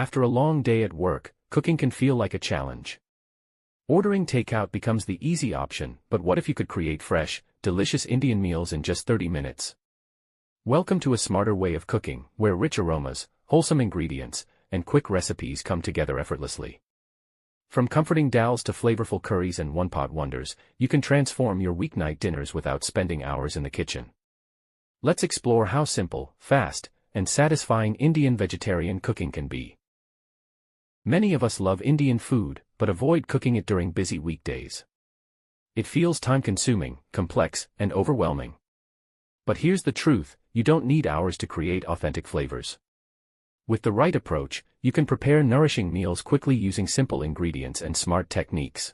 After a long day at work, cooking can feel like a challenge. Ordering takeout becomes the easy option, but what if you could create fresh, delicious Indian meals in just 30 minutes? Welcome to a smarter way of cooking, where rich aromas, wholesome ingredients, and quick recipes come together effortlessly. From comforting dals to flavorful curries and one-pot wonders, you can transform your weeknight dinners without spending hours in the kitchen. Let's explore how simple, fast, and satisfying Indian vegetarian cooking can be. Many of us love Indian food, but avoid cooking it during busy weekdays. It feels time-consuming, complex, and overwhelming. But here's the truth, you don't need hours to create authentic flavors. With the right approach, you can prepare nourishing meals quickly using simple ingredients and smart techniques.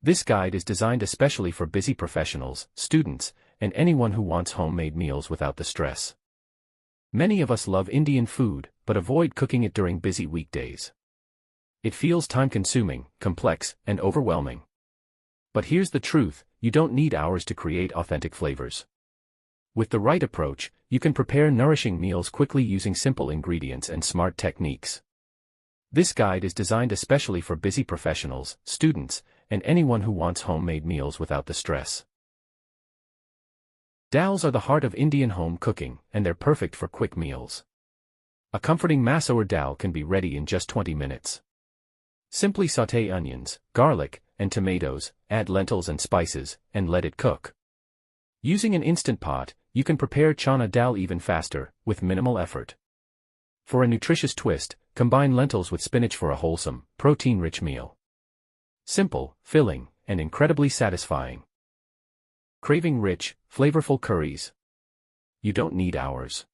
This guide is designed especially for busy professionals, students, and anyone who wants homemade meals without the stress. Many of us love Indian food, but avoid cooking it during busy weekdays. It feels time-consuming, complex, and overwhelming. But here's the truth, you don't need hours to create authentic flavors. With the right approach, you can prepare nourishing meals quickly using simple ingredients and smart techniques. This guide is designed especially for busy professionals, students, and anyone who wants homemade meals without the stress. Dals are the heart of Indian home cooking, and they're perfect for quick meals. A comforting Masoor dal can be ready in just 20 minutes. Simply sauté onions, garlic, and tomatoes, add lentils and spices, and let it cook. Using an instant pot, you can prepare chana dal even faster, with minimal effort. For a nutritious twist, combine lentils with spinach for a wholesome, protein-rich meal. Simple, filling, and incredibly satisfying. Craving rich, flavorful curries? You don't need hours.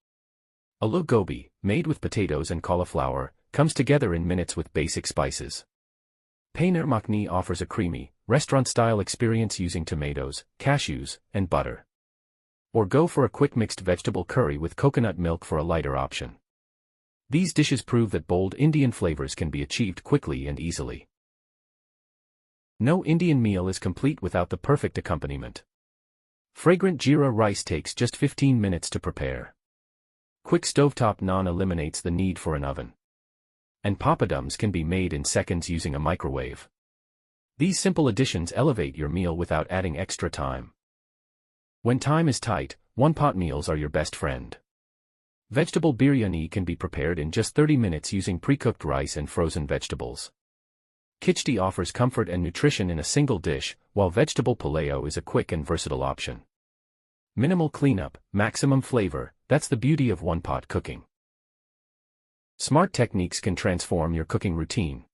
Aloo gobi, made with potatoes and cauliflower, comes together in minutes with basic spices. Paneer Makhani offers a creamy, restaurant-style experience using tomatoes, cashews, and butter. Or go for a quick mixed vegetable curry with coconut milk for a lighter option. These dishes prove that bold Indian flavors can be achieved quickly and easily. No Indian meal is complete without the perfect accompaniment. Fragrant Jeera rice takes just 15 minutes to prepare. Quick stovetop naan eliminates the need for an oven. And papadums can be made in seconds using a microwave. These simple additions elevate your meal without adding extra time. When time is tight, one-pot meals are your best friend. Vegetable biryani can be prepared in just 30 minutes using pre-cooked rice and frozen vegetables. Khichdi offers comfort and nutrition in a single dish, while vegetable pulao is a quick and versatile option. Minimal cleanup, maximum flavor, that's the beauty of one-pot cooking. Smart techniques can transform your cooking routine.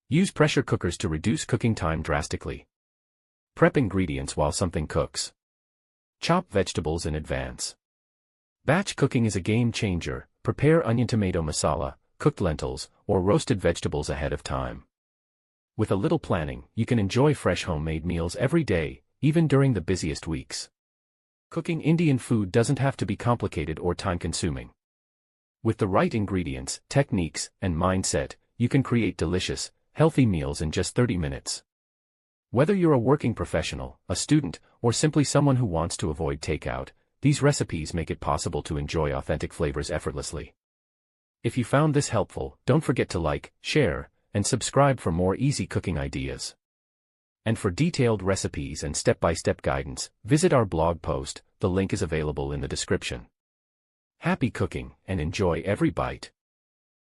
Use pressure cookers to reduce cooking time drastically. Prep ingredients while something cooks. Chop vegetables in advance. Batch cooking is a game changer. Prepare onion tomato masala, cooked lentils, or roasted vegetables ahead of time. With a little planning, you can enjoy fresh homemade meals every day, even during the busiest weeks. Cooking Indian food doesn't have to be complicated or time-consuming. With the right ingredients, techniques, and mindset, you can create delicious, healthy meals in just 30 minutes. Whether you're a working professional, a student, or simply someone who wants to avoid takeout, these recipes make it possible to enjoy authentic flavors effortlessly. If you found this helpful, don't forget to like, share, and subscribe for more easy cooking ideas. And for detailed recipes and step-by-step guidance, visit our blog post, the link is available in the description. Happy cooking, and enjoy every bite.